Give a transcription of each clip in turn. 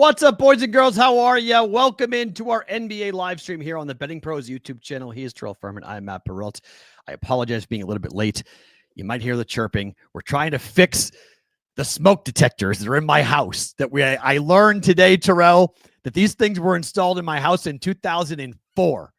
What's up, boys and girls? How are you? Welcome into our NBA live stream here on the Betting Pros YouTube channel. He is Terrell Furman. I'm Matt Perrault. I apologize for being a little bit late. You might hear the chirping. We're trying to fix the smoke detectors that are in my house. I learned today, Terrell, that these things were installed in my house in 2004.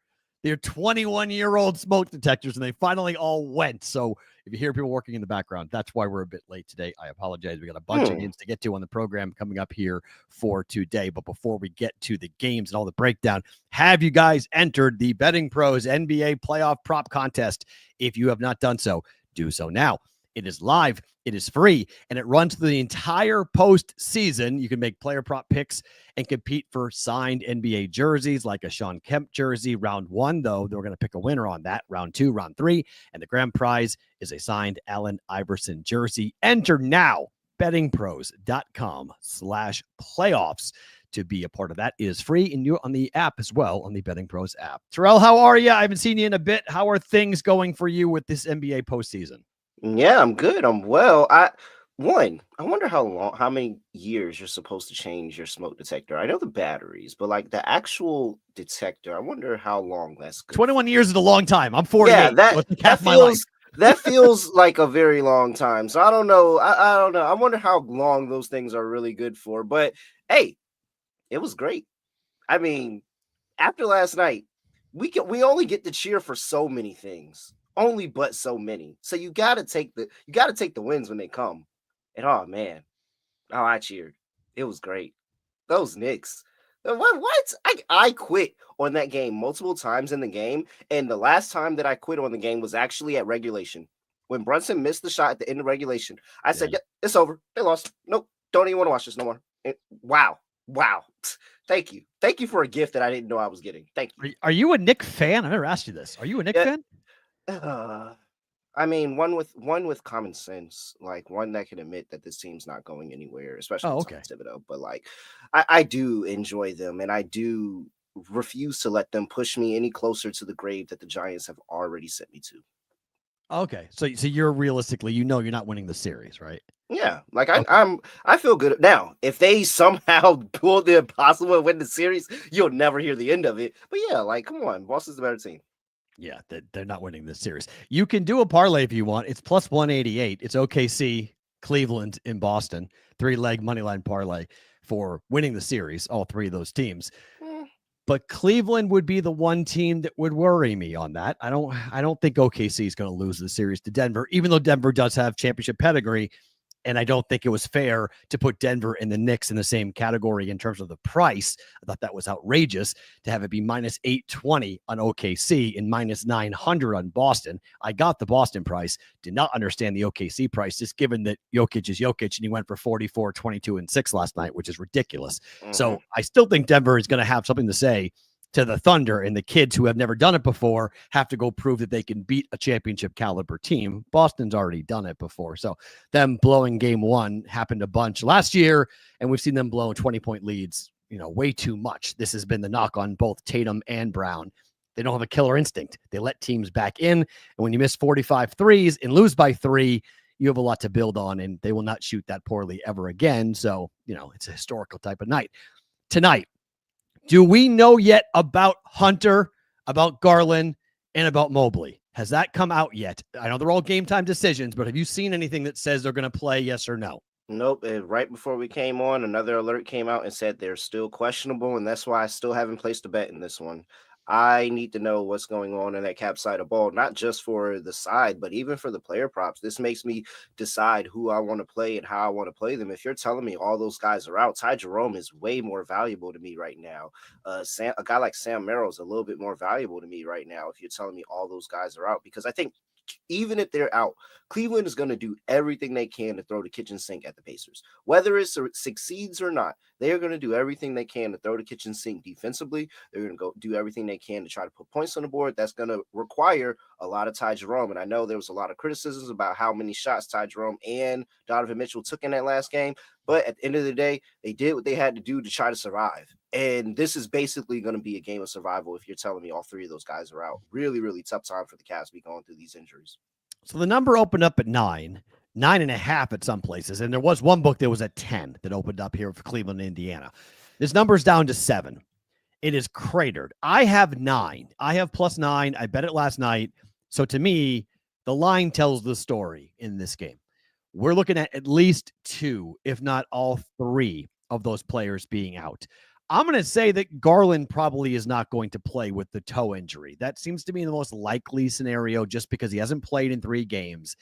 They're 21-year-old smoke detectors, and they finally all went. So if you hear people working in the background, that's why we're a bit late today. I apologize. We got a bunch of games to get to on the program coming up here for today. But before we get to the games and all the breakdown, have you guys entered the Betting Pros NBA playoff prop contest? If you have not done so, do so now. It is live, it is free, and it runs through the entire postseason. You can make player prop picks and compete for signed NBA jerseys like a Sean Kemp jersey. Round one, though, they're going to pick a winner on that. Round two, round three, and the grand prize is a signed Allen Iverson jersey. Enter now, bettingpros.com/playoffs to be a part of that. It is free, and you're on the app as well, on the Betting Pros app. Terrell, how are you? I haven't seen you in a bit. How are things going for you with this NBA postseason? Yeah, I'm good. I'm well. I wonder how many years you're supposed to change your smoke detector. I know the batteries, but like the actual detector, I wonder how long that's good. 21 years is a long time. I'm 48. Yeah, So that feels like a very long time. So I don't know. I don't know. I wonder how long those things are really good for. But hey, it was great. I mean, after last night, we only get to cheer for so many things. Only but so many. So you gotta take the wins when they come. And oh man, I cheered. It was great. Those Knicks. What? I quit on that game multiple times in the game, and the last time that I quit on the game was actually at regulation. When Brunson missed the shot at the end of regulation, I said, "Yep, it's over. They lost. Nope, don't even want to watch this no more." Wow. Thank you for a gift that I didn't know I was getting. Thank you. Are you a Knicks fan? I never asked you this. Are you a Knicks fan? I mean, one with common sense, like one that can admit that this team's not going anywhere, especially Thibodeau. But like, I do enjoy them, and I do refuse to let them push me any closer to the grave that the Giants have already sent me to. Okay, so you're realistically, you're not winning the series, right? Yeah, like I feel good now. If they somehow pull the impossible and win the series, you'll never hear the end of it. But yeah, like, come on, Boston's the better team. Yeah, they're not winning this series. You can do a parlay if you want. It's plus 188. It's OKC, Cleveland, in Boston. 3-leg money line parlay for winning the series, all three of those teams. But Cleveland would be the one team that would worry me on that. I don't think OKC is going to lose the series to Denver, even though Denver does have championship pedigree. And I don't think it was fair to put Denver and the Knicks in the same category in terms of the price. I thought that was outrageous to have it be minus 820 on OKC and minus 900 on Boston. I got the Boston price, did not understand the OKC price, just given that Jokic is Jokic and he went for 44, 22, and 6 last night, which is ridiculous. So I still think Denver is going to have something to say to the Thunder, and the kids who have never done it before have to go prove that they can beat a championship caliber team. Boston's already done it before. So them blowing game one happened a bunch last year, and we've seen them blow 20-point leads, way too much. This has been the knock on both Tatum and Brown. They don't have a killer instinct. They let teams back in, and when you miss 45 threes and lose by 3, you have a lot to build on, and they will not shoot that poorly ever again. So, it's a historical type of night. Tonight, do we know yet about Hunter, about Garland, and about Mobley? Has that come out yet? I know they're all game time decisions, but have you seen anything that says they're going to play, yes or no? Nope. Right before we came on, another alert came out and said they're still questionable, and that's why I still haven't placed a bet in this one. I need to know what's going on in that cap side of ball, not just for the side, but even for the player props. This makes me decide who I want to play and how I want to play them. If you're telling me all those guys are out, Ty Jerome is way more valuable to me right now. A guy like Sam Merrill is a little bit more valuable to me right now if you're telling me all those guys are out, because I think even if they're out, Cleveland is going to do everything they can to throw the kitchen sink at the Pacers. Whether it succeeds or not, they are going to do everything they can to throw the kitchen sink defensively. They're going to go do everything they can to try to put points on the board. That's going to require a lot of Ty Jerome. And I know there was a lot of criticisms about how many shots Ty Jerome and Donovan Mitchell took in that last game. But at the end of the day, they did what they had to do to try to survive. And this is basically going to be a game of survival if you're telling me all three of those guys are out. Really, really tough time for the Cavs to be going through these injuries. So the number opened up at 9.5 at some places. And there was one book that was at 10 that opened up here for Cleveland, Indiana. This number's down to 7. It is cratered. I have 9. I have +9. I bet it last night. So to me, the line tells the story in this game. We're looking at least 2, if not all 3 of those players being out. I'm going to say that Garland probably is not going to play with the toe injury. That seems to be the most likely scenario just because he hasn't played in 3 games.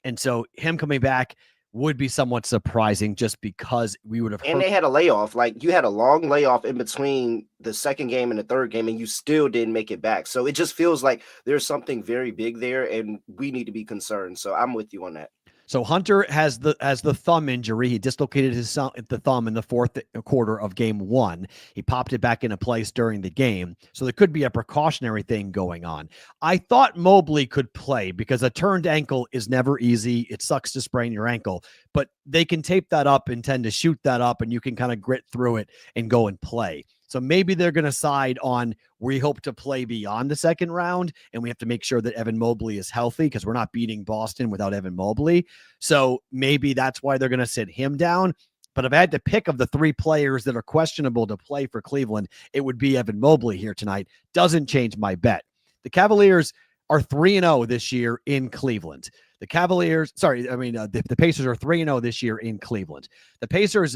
And so him coming back would be somewhat surprising just because we would have heard. And they had a layoff. Like, you had a long layoff in between the second game and the third game, and you still didn't make it back. So it just feels like there's something very big there, and we need to be concerned. So I'm with you on that. So Hunter has the thumb injury. He dislocated the thumb in the fourth quarter of game 1. He popped it back into place during the game. So there could be a precautionary thing going on. I thought Mobley could play because a turned ankle is never easy. It sucks to sprain your ankle, but they can tape that up and tend to shoot that up, and you can kind of grit through it and go and play. So maybe they're going to side on we hope to play beyond the second round, and we have to make sure that Evan Mobley is healthy because we're not beating Boston without Evan Mobley. So maybe that's why they're going to sit him down. But if I had to pick of the 3 players that are questionable to play for Cleveland, it would be Evan Mobley here tonight. Doesn't change my bet. The Cavaliers are 3-0 this year in Cleveland. The Pacers are 3-0 this year in Cleveland. The Pacers,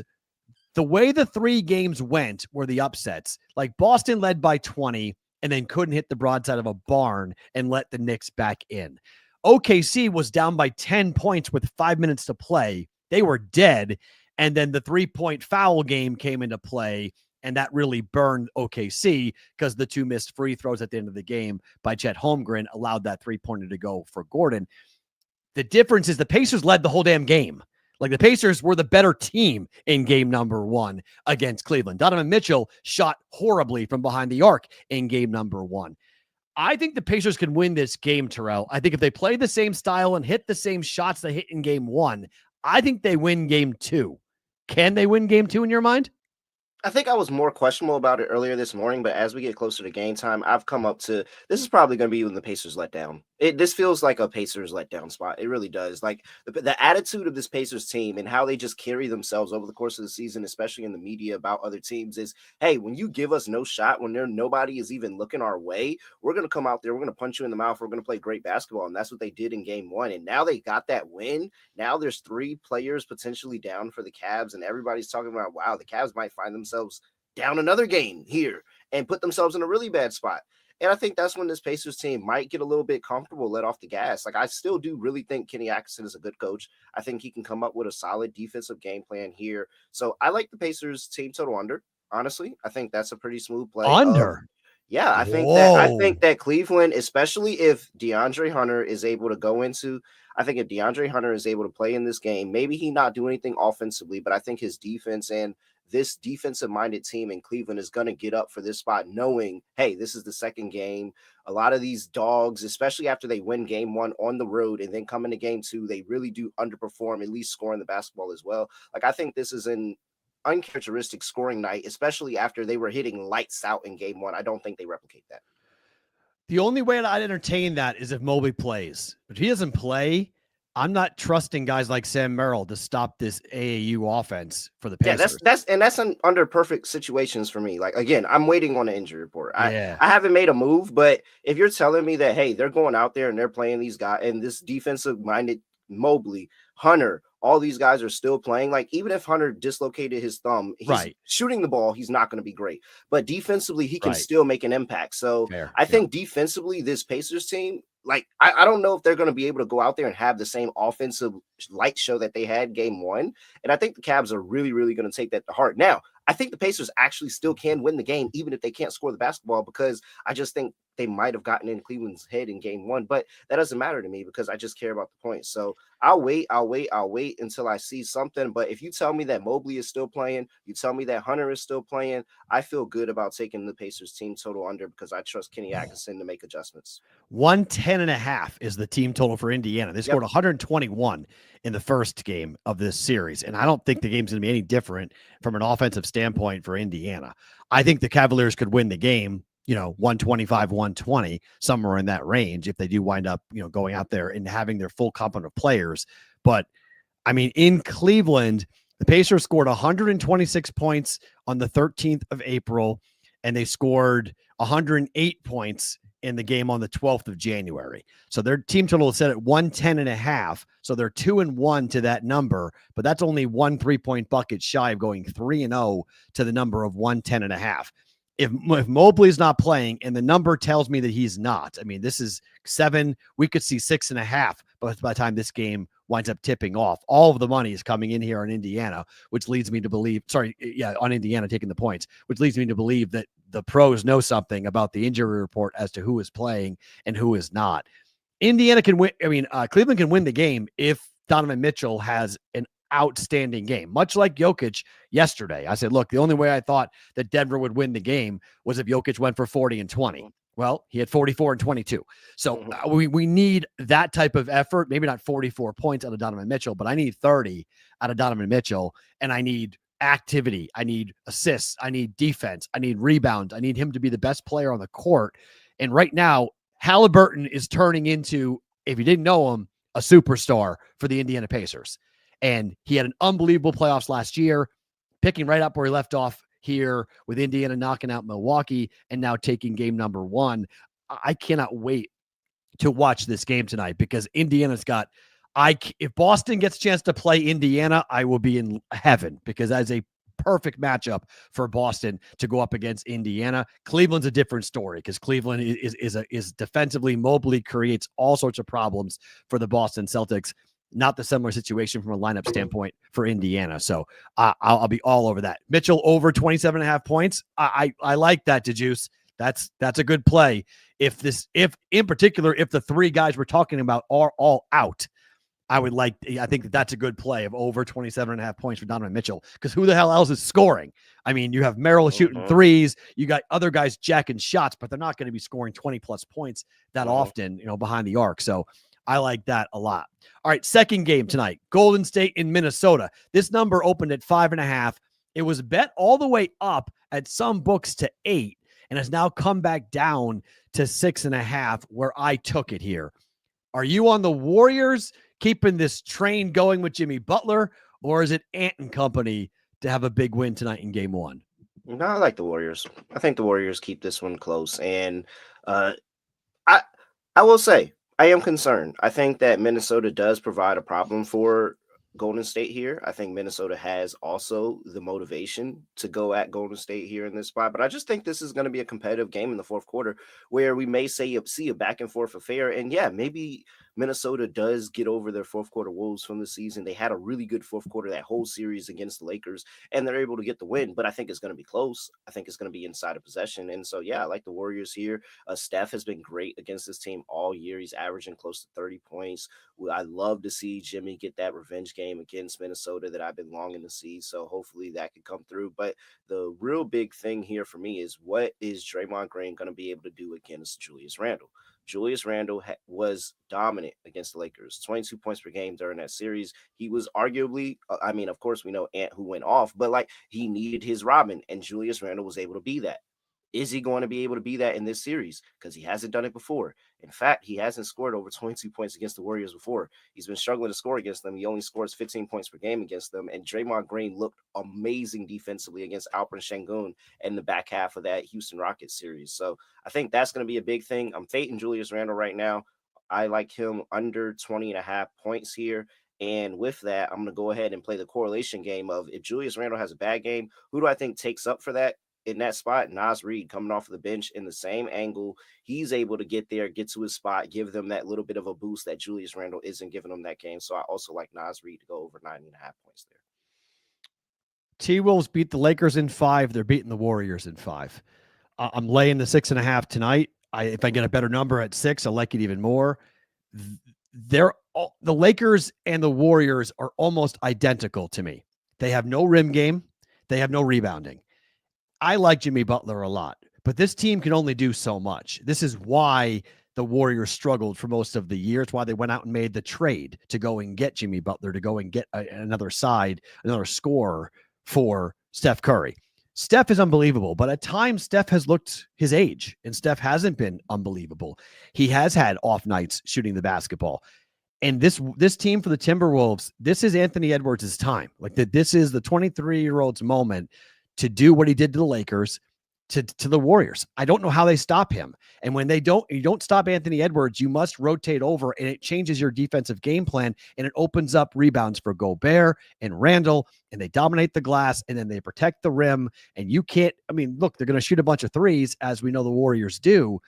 the way the 3 games went were the upsets. Like Boston led by 20 and then couldn't hit the broadside of a barn and let the Knicks back in. OKC was down by 10 points with 5 minutes to play. They were dead. And then the 3-point foul game came into play, and that really burned OKC because the 2 missed free throws at the end of the game by Chet Holmgren allowed that 3-pointer to go for Gordon. The difference is the Pacers led the whole damn game. Like the Pacers were the better team in game number 1 against Cleveland. Donovan Mitchell shot horribly from behind the arc in game number 1. I think the Pacers can win this game, Terrell. I think if they play the same style and hit the same shots they hit in game 1, I think they win game 2. Can they win game 2 in your mind? I think I was more questionable about it earlier this morning, but as we get closer to game time, I've come up to this is probably going to be when the Pacers let down. This feels like a Pacers letdown spot. It really does. Like the attitude of this Pacers team and how they just carry themselves over the course of the season, especially in the media about other teams, is, hey, when you give us no shot, when nobody is even looking our way, we're going to come out there, we're going to punch you in the mouth, we're going to play great basketball. And that's what they did in game 1. And now they got that win. Now there's 3 players potentially down for the Cavs, and everybody's talking about, wow, the Cavs might find themselves down another game here and put themselves in a really bad spot. And I think that's when this Pacers team might get a little bit comfortable, let off the gas. Like, I still do really think Kenny Atkinson is a good coach. I think he can come up with a solid defensive game plan here. So I like the Pacers team total under. Honestly, I think that's a pretty smooth play. Under. Yeah, I think that Cleveland, especially if DeAndre Hunter is able to if DeAndre Hunter is able to play in this game, maybe he not do anything offensively, but I think his defense and this defensive-minded team in Cleveland is going to get up for this spot knowing, hey, this is the second game. A lot of these dogs, especially after they win game 1 on the road and then come into game 2, they really do underperform, at least scoring the basketball as well. Like, I think this is an uncharacteristic scoring night, especially after they were hitting lights out in game 1. I don't think they replicate that. The only way that I'd entertain that is if Mobley plays. If he doesn't play, I'm not trusting guys like Sam Merrill to stop this AAU offense for the Pacers. Yeah, that's under perfect situations for me. Like, again, I'm waiting on the injury report. I haven't made a move, but if you're telling me that, hey, they're going out there and they're playing these guys and this defensive-minded Mobley, Hunter, all these guys are still playing. Like, even if Hunter dislocated his thumb, he's shooting the ball, he's not going to be great. But defensively, he can still make an impact. So I think defensively, this Pacers team, like, I don't know if they're going to be able to go out there and have the same offensive light show that they had game 1. And I think the Cavs are really, really going to take that to heart. Now, I think the Pacers actually still can win the game, even if they can't score the basketball, because I just think they might have gotten in Cleveland's head in game 1, but that doesn't matter to me because I just care about the points. So I'll wait until I see something. But if you tell me that Mobley is still playing, you tell me that Hunter is still playing, I feel good about taking the Pacers team total under because I trust Kenny Atkinson to make adjustments. 110.5 is the team total for Indiana. They scored 121 in the first game of this series. And I don't think the game's going to be any different from an offensive standpoint for Indiana. I think the Cavaliers could win the game, 125, 120, somewhere in that range if they do wind up, going out there and having their full complement of players. But I mean, in Cleveland, The Pacers scored 126 points on the 13th of April, and they scored 108 points in the game on the 12th of January. So their team total is set at 110.5. So they're 2-1 to that number, but that's only 1 3-point bucket shy of going 3-0 to the number of 110.5. If Mobley's not playing, and the number tells me that he's not, I mean, this is 7. We could see 6.5, but by the time this game winds up tipping off, all of the money is coming in here on Indiana, which leads me to believe, on Indiana taking the points, which leads me to believe that the pros know something about the injury report as to who is playing and who is not. Indiana can win. I mean, Cleveland can win the game if Donovan Mitchell has an outstanding game, much like Jokic yesterday. I said, look, the only way I thought that Denver would win the game was if Jokic went for 40 and 20. Well, he had 44 and 22. So we need that type of effort. Maybe not 44 points out of Donovan Mitchell, but I need 30 out of Donovan Mitchell, and I need activity. I need assists. I need defense. I need rebounds. I need him to be the best player on the court. And right now, Halliburton is turning into, if you didn't know him, a superstar for the Indiana Pacers. And he had an unbelievable playoffs last year, picking right up where he left off here with Indiana knocking out Milwaukee and now taking game number 1. I cannot wait to watch this game tonight because Indiana's got, if Boston gets a chance to play Indiana, I will be in heaven because that's a perfect matchup for Boston to go up against Indiana. Cleveland's a different story because Cleveland is defensively. Mobley creates all sorts of problems for the Boston Celtics. Not the similar situation from a lineup standpoint for Indiana. So I'll be all over that. Mitchell over 27.5 points. I like that, DeJuice. That's a good play. If in particular, if the 3 guys we're talking about are all out, I think that's a good play of over 27.5 points for Donovan Mitchell, because who the hell else is scoring? I mean, you have Merrill shooting threes, you got other guys jacking shots, but they're not going to be scoring 20 plus points that often, behind the arc. So I like that a lot. All right, second game tonight, Golden State in Minnesota. This number opened at 5.5. It was bet all the way up at some books to 8 and has now come back down to 6.5, where I took it here. Are you on the Warriors keeping this train going with Jimmy Butler, or is it Ant and company to have a big win tonight in game 1? No, I like the Warriors. I think the Warriors keep this one close. And I will say, I am concerned. I think that Minnesota does provide a problem for Golden State here. I think Minnesota has also the motivation to go at Golden State here in this spot, but I just think this is going to be a competitive game in the fourth quarter where we may see a back and forth affair. And yeah, maybe Minnesota does get over their fourth quarter woes from the season. They had a really good fourth quarter, that whole series against the Lakers, and they're able to get the win, but I think it's going to be close. I think it's going to be inside of possession. And so, yeah, I like the Warriors here. Steph has been great against this team all year. He's averaging close to 30 points. I love to see Jimmy get that revenge game against Minnesota that I've been longing to see. So hopefully that can come through. But the real big thing here for me is, what is Draymond Green going to be able to do against Julius Randle? Julius Randle was dominant against the Lakers, 22 points per game during that series. He was arguably, of course, we know Ant who went off, but he needed his Robin, and Julius Randle was able to be that. Is he going to be able to be that in this series? Because he hasn't done it before. In fact, he hasn't scored over 22 points against the Warriors before. He's been struggling to score against them. He only scores 15 points per game against them. And Draymond Green looked amazing defensively against Alperen Sengun in the back half of that Houston Rockets series. So I think that's going to be a big thing. I'm fading Julius Randle right now. I like him under 20.5 points here. And with that, I'm going to go ahead and play the correlation game of, if Julius Randle has a bad game, who do I think takes up for that? In that spot, Naz Reid coming off of the bench in the same angle. He's able to get there, get to his spot, give them that little bit of a boost that Julius Randle isn't giving them that game. So I also like Naz Reid to go over 9.5 points there. T-Wolves beat the Lakers in 5. They're beating the Warriors in 5. I'm laying the 6.5 tonight. If I get a better number at 6, I like it even more. The Lakers and the Warriors are almost identical to me. They have no rim game. They have no rebounding. I like Jimmy Butler a lot, but this team can only do so much. This is why the Warriors struggled for most of the year. It's why they went out and made the trade to go and get Jimmy Butler, to go and get another scorer for Steph Curry. Steph is unbelievable, but at times Steph has looked his age, and Steph hasn't been unbelievable. He has had off nights shooting the basketball. And this team for the Timberwolves, this is Anthony Edwards' time. Like this is the 23-year-old's moment to do what he did to the Lakers, to the Warriors. I don't know how they stop him. And when you don't stop Anthony Edwards, you must rotate over, and it changes your defensive game plan, and it opens up rebounds for Gobert and Randall, and they dominate the glass, and then they protect the rim. And you can't, I mean, look, they're going to shoot a bunch of threes, as we know the Warriors do,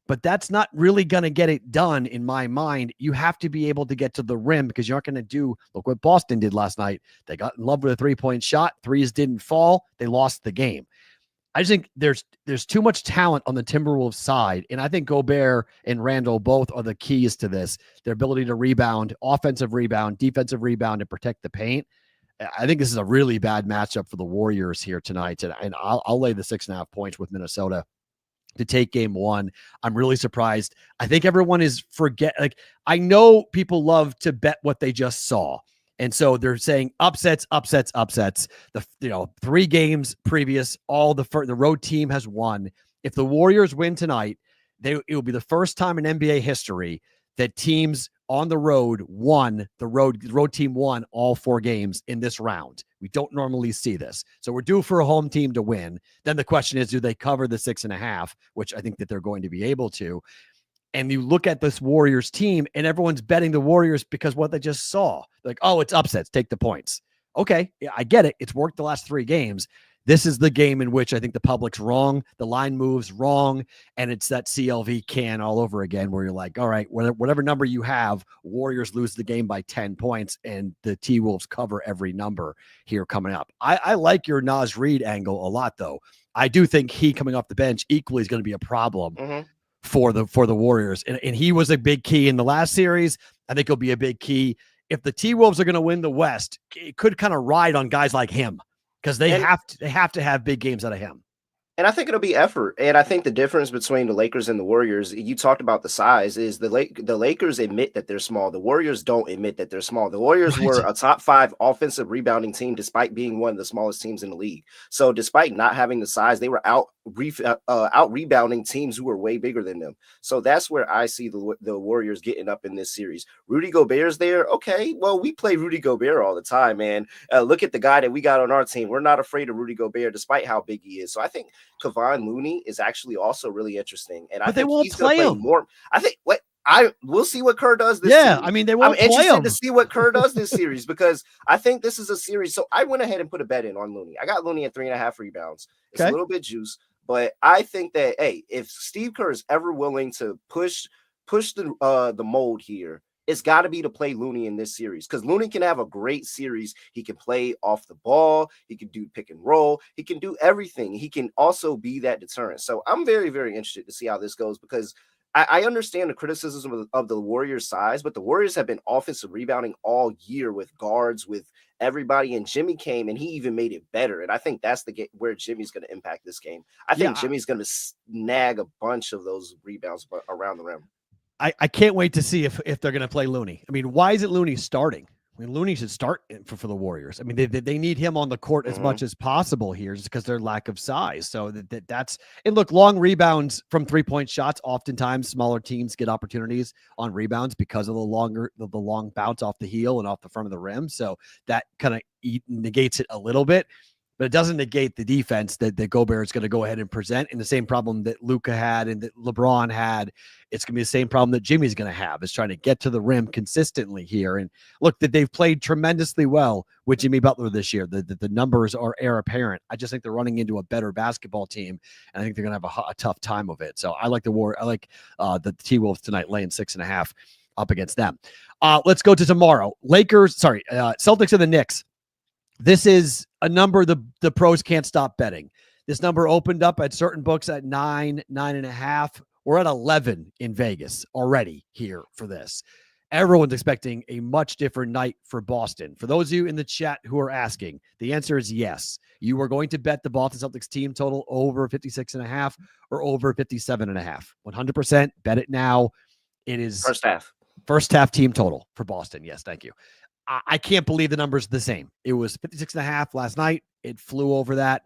but that's not really going to get it done in my mind. You have to be able to get to the rim, because you're not going to look what Boston did last night. They got in love with a 3-point shot. Threes didn't fall. They lost the game. I just think there's too much talent on the Timberwolves side, and I think Gobert and Randall both are the keys to this. Their ability to rebound, offensive rebound, defensive rebound, and protect the paint. I think this is a really bad matchup for the Warriors here tonight, and I'll lay the 6.5 points with Minnesota to take game one. I'm really surprised. I think everyone is I know people love to bet what they just saw. And so they're saying upsets. The 3 games previous, the road team has won. If the Warriors win tonight, it will be the first time in NBA history that teams on the road won. The road team won all 4 games in this round. We don't normally see this. So we're due for a home team to win. Then the question is, do they cover the 6.5, which I think that they're going to be able to. And you look at this Warriors team, and everyone's betting the Warriors because what they just saw. Like, oh, it's upsets. Take the points. Okay, yeah, I get it. It's worked the last 3 games. This is the game in which I think the public's wrong. The line moves wrong. And it's that CLV can all over again, where you're like, all right, whatever number you have, Warriors lose the game by 10 points, and the T-Wolves cover every number here coming up. I like your Naz Reid angle a lot, though. I do think he coming off the bench equally is going to be a problem. Mm-hmm. For the Warriors. And he was a big key in the last series. I think he'll be a big key. If the T-Wolves are going to win the West, it could kind of ride on guys like him, because they have to have big games out of him. And I think it'll be effort. And I think the difference between the Lakers and the Warriors, you talked about the size, is the Lakers admit that they're small. The Warriors don't admit that they're small. The Warriors were a top 5 offensive rebounding team, despite being one of the smallest teams in the league. So despite not having the size, they were out rebounding teams who were way bigger than them. So that's where I see the Warriors getting up in this series. Rudy Gobert's there. Okay, well, we play Rudy Gobert all the time, man. Look at the guy that we got on our team. We're not afraid of Rudy Gobert, despite how big he is. So I think Kevon Looney is actually also really interesting, and I think he's going to play more. I think we'll see what Kerr does this series. I mean, they won't play him. I'm interested to see what Kerr does this series, because I think this is a series. So I went ahead and put a bet in on Looney. I got Looney at 3.5 rebounds. It's a little bit juice, but I think that, hey, if Steve Kerr is ever willing to push the mold here, it's got to be to play Looney in this series, because Looney can have a great series. He can play off the ball. He can do pick and roll. He can do everything. He can also be that deterrent. So I'm very, very interested to see how this goes, because I understand the criticism of the Warriors' size, but the Warriors have been offensive rebounding all year with guards, with everybody, and Jimmy came and he even made it better. And I think that's where Jimmy's going to impact this game. I think Jimmy's going to snag a bunch of those rebounds around the rim. I can't wait to see if they're going to play Looney. I mean, why isn't Looney starting? I mean, Looney should start for the Warriors. I mean, they need him on the court as much as possible here, just because their lack of size. So that's and look, long rebounds from 3-point shots. Oftentimes, smaller teams get opportunities on rebounds because of the long bounce off the heel and off the front of the rim. So that kind of negates it a little bit. But it doesn't negate the defense that Gobert is going to go ahead and present. And the same problem that Luka had and that LeBron had, it's going to be the same problem that Jimmy's going to have, is trying to get to the rim consistently here. And look, that they've played tremendously well with Jimmy Butler this year. The numbers are heir apparent. I just think they're running into a better basketball team, and I think they're going to have a tough time of it. So I like the T-Wolves tonight laying 6.5 up against them. Let's go to tomorrow. Celtics and the Knicks. This is a number the pros can't stop betting. This number opened up at certain books at 9.5. We're at 11 in Vegas already here for this. Everyone's expecting a much different night for Boston. For those of you in the chat who are asking, the answer is yes. You are going to bet the Boston Celtics team total over 56.5 or over 57.5. 100% bet it now. It is first half team total for Boston. Yes, thank you. I can't believe the number's the same. It was 56.5 last night. It flew over that.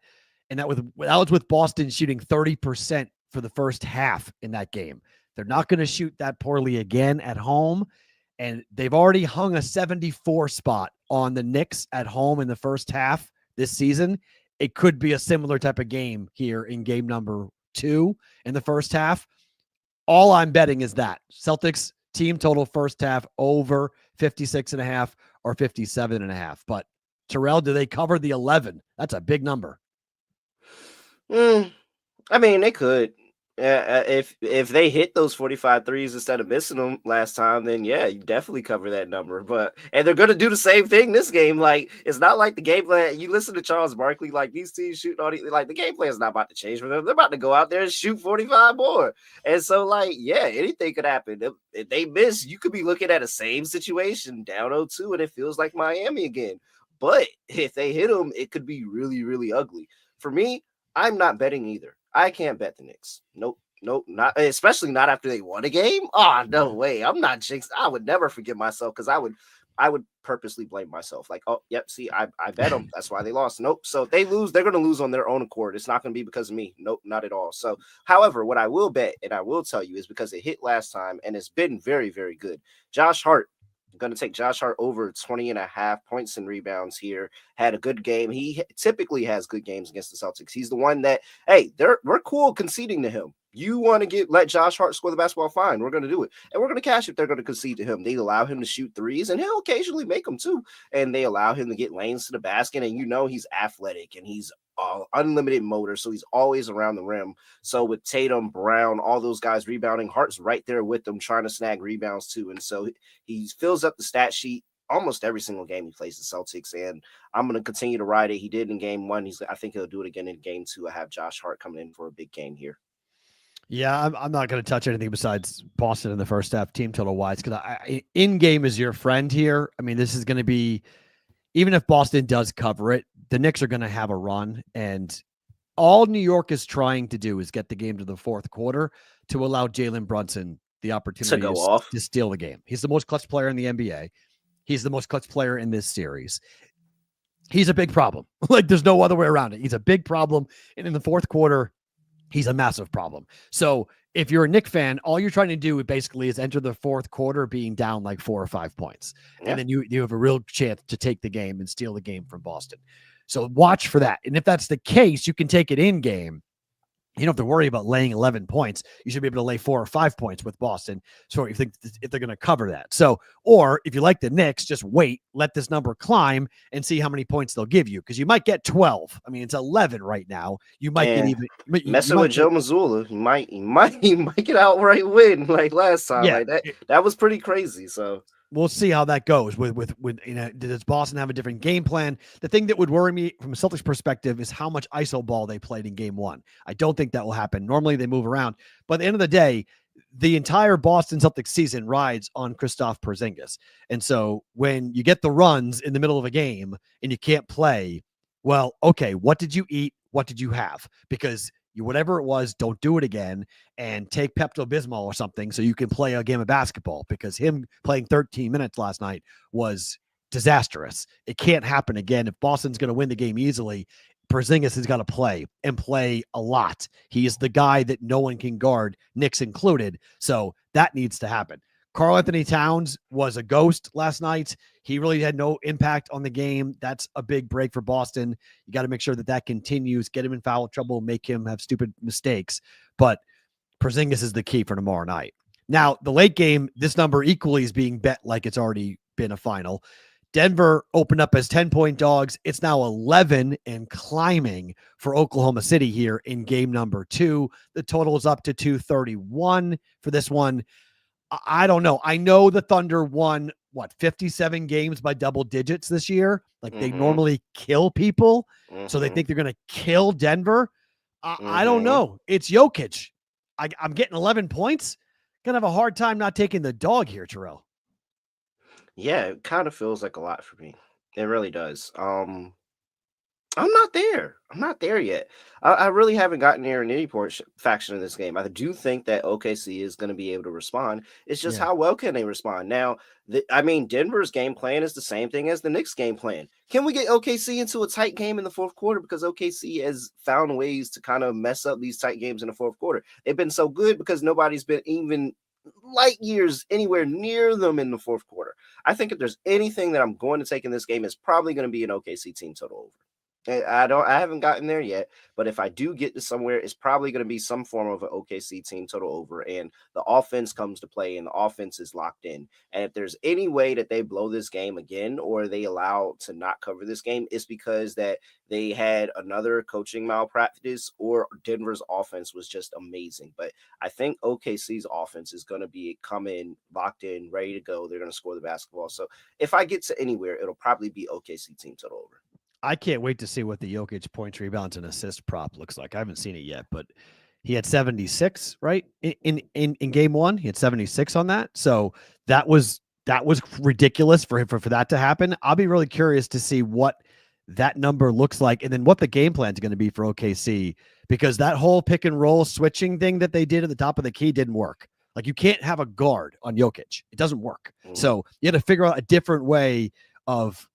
And that was with Boston shooting 30% for the first half in that game. They're not going to shoot that poorly again at home. And they've already hung a 74 spot on the Knicks at home in the first half this season. It could be a similar type of game here in game number 2 in the first half. All I'm betting is that Celtics team total first half over 56.5 or 57.5. But Terrell, do they cover the 11? That's a big number. I mean, they could. If they hit those 45 threes instead of missing them last time, then yeah, you definitely cover that number. And they're gonna do the same thing this game. Like, it's not like the game plan. You listen to Charles Barkley, like these teams shooting all these, like the game plan is not about to change for them. They're about to go out there and shoot 45 more. And so, like, yeah, anything could happen. If they miss, you could be looking at the same situation, down 0-2, and it feels like Miami again. But if they hit them, it could be really, really ugly. For me, I'm not betting either. I can't bet the Knicks. Nope, not especially not after they won a game. Oh, no way. I'm not jinxed. I would never forgive myself because I would purposely blame myself. Like, oh, yep, see, I bet them. That's why they lost. Nope. So if they lose, they're gonna lose on their own accord. It's not gonna be because of me. Nope, not at all. So, however, what I will bet and I will tell you is because it hit last time and it's been very, very good. Josh Hart. I'm going to take Josh Hart over 20.5 points and rebounds here. Had a good game. He typically has good games against the Celtics. He's the one that, hey, we're cool conceding to him. You want to let Josh Hart score the basketball? Fine, we're going to do it. And we're going to cash if they're going to concede to him. They allow him to shoot threes, and he'll occasionally make them too. And they allow him to get lanes to the basket, and he's athletic, and he's unlimited motor, so he's always around the rim. So with Tatum, Brown, all those guys rebounding, Hart's right there with them trying to snag rebounds too. And so he fills up the stat sheet almost every single game he plays the Celtics, and I'm going to continue to ride it. He did in game 1. I think he'll do it again in game 2. I have Josh Hart coming in for a big game here. Yeah, I'm not going to touch anything besides Boston in the first half, team total wise, because in game is your friend here. I mean, this is going to be, even if Boston does cover it, the Knicks are going to have a run, and all New York is trying to do is get the game to the fourth quarter to allow Jalen Brunson the opportunity to go off to steal the game. He's the most clutch player in the NBA. He's the most clutch player in this series. He's a big problem. Like, there's no other way around it. He's a big problem, and in the fourth quarter, he's a massive problem. So if you're a Knicks fan, all you're trying to do basically is enter the fourth quarter being down like 4 or 5 points. Yeah. And then you have a real chance to take the game and steal the game from Boston. So watch for that. And if that's the case, you can take it in game. You don't have to worry about laying 11 points. You should be able to lay 4 or 5 points with Boston. So if they're going to cover that. So, or if you like the Knicks, just wait, let this number climb and see how many points they'll give you. Because you might get 12. I mean, it's 11 right now. You might get even messing with Joe Mazzulla. He might get outright win like last time. Yeah, like that was pretty crazy. So we'll see how that goes with does Boston have a different game plan? The thing that would worry me from a Celtics perspective is how much ISO ball they played in game 1. I don't think that will happen. Normally they move around, but at the end of the day, the entire Boston Celtics season rides on Kristaps Porzingis. And so when you get the runs in the middle of a game and you can't play, well, okay, what did you eat? What did you have? Because whatever it was, don't do it again, and take Pepto-Bismol or something so you can play a game of basketball, because him playing 13 minutes last night was disastrous. It can't happen again. If Boston's going to win the game easily, Porzingis has got to play and play a lot. He is the guy that no one can guard, Knicks included. So that needs to happen. Karl-Anthony Towns was a ghost last night. He really had no impact on the game. That's a big break for Boston. You got to make sure that continues, get him in foul trouble, make him have stupid mistakes. But Porzingis is the key for tomorrow night. Now, the late game, this number equally is being bet like it's already been a final. Denver opened up as 10-point dogs. It's now 11 and climbing for Oklahoma City here in game number 2. The total is up to 231 for this one. I don't know. I know the Thunder won, 57 games by double digits this year. Like, they normally kill people. So they think they're going to kill Denver. I don't know. It's Jokic. I'm getting 11 points. Going to have a hard time not taking the dog here, Terrell. Yeah, it kind of feels like a lot for me. It really does. I'm not there. I'm not there yet. I really haven't gotten near in any faction of this game. I do think that OKC is going to be able to respond. It's just how well can they respond? Now, Denver's game plan is the same thing as the Knicks' game plan. Can we get OKC into a tight game in the fourth quarter? Because OKC has found ways to kind of mess up these tight games in the fourth quarter. They've been so good because nobody's been even light years anywhere near them in the fourth quarter. I think if there's anything that I'm going to take in this game, it's probably going to be an OKC team total over. I haven't gotten there yet, but if I do get to somewhere, it's probably going to be some form of an OKC team total over, and the offense comes to play, and the offense is locked in. And if there's any way that they blow this game again, or they allow to not cover this game, it's because that they had another coaching malpractice, or Denver's offense was just amazing. But I think OKC's offense is going to be come in locked in, ready to go. They're going to score the basketball. So if I get to anywhere, it'll probably be OKC team total over. I can't wait to see what the Jokic points, rebounds, and assist prop looks like. I haven't seen it yet, but he had 76, right? In game one, he had 76 on that. So that was ridiculous for him for that to happen. I'll be really curious to see what that number looks like, and then what the game plan is going to be for OKC, because that whole pick and roll switching thing that they did at the top of the key didn't work. Like, you can't have a guard on Jokic. It doesn't work. So you had to figure out a different way of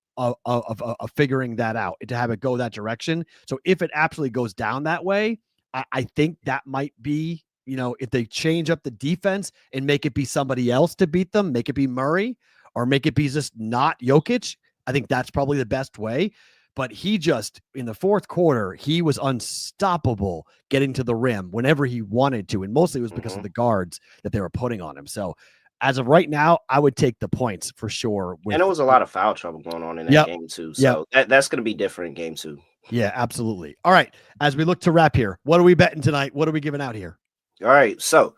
figuring that out and to have it go that direction. So if it absolutely goes down that way, I think that might be, if they change up the defense and make it be somebody else to beat them, make it be Murray, or make it be just not Jokic, I think that's probably the best way. But he just, in the fourth quarter, he was unstoppable getting to the rim whenever he wanted to. And mostly it was because of the guards that they were putting on him. So as of right now, I would take the points for sure. And there was a lot of foul trouble going on in that game too. So that's going to be different in game two. Yeah, absolutely. All right. As we look to wrap here, what are we betting tonight? What are we giving out here? All right. So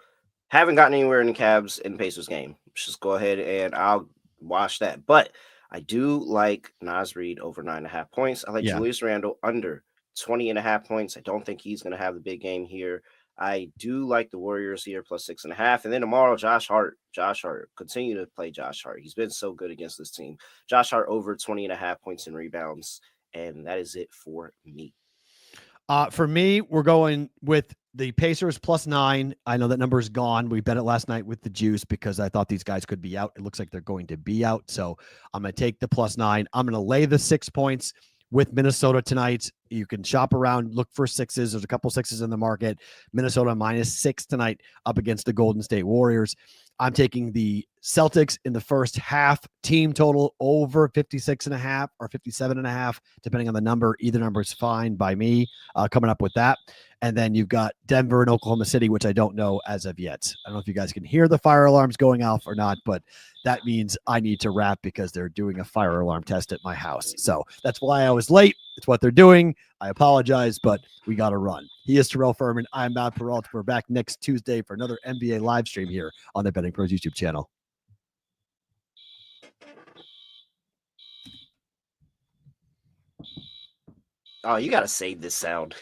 haven't gotten anywhere in the Cavs and Pacers game. Let's just go ahead and I'll watch that. But I do like Naz Reid over 9.5 points. I like Julius Randle under 20.5 points. I don't think he's going to have the big game here. I do like the Warriors here plus 6.5. And then tomorrow, Josh Hart, continue to play Josh Hart. He's been so good against this team. Josh Hart over 20.5 points and rebounds. And that is it for me. For me, we're going with the Pacers plus 9. I know that number is gone. We bet it last night with the juice because I thought these guys could be out. It looks like they're going to be out. So I'm going to take the plus 9. I'm going to lay the 6 points with Minnesota tonight. You can shop around, look for sixes. There's a couple sixes in the market. Minnesota -6 tonight up against the Golden State Warriors. I'm taking the Celtics in the first half team total over 56.5 or 57.5, depending on the number. Either number is fine by me, coming up with that. And then you've got Denver and Oklahoma City, which I don't know as of yet. I don't know if you guys can hear the fire alarms going off or not, but that means I need to wrap because they're doing a fire alarm test at my house. So that's why I was late. It's what they're doing. I apologize, but we got to run. He is Terrell Furman. I'm Matt Perrault. We're back next Tuesday for another NBA live stream here on the BettingPros YouTube channel. Oh, you got to save this sound.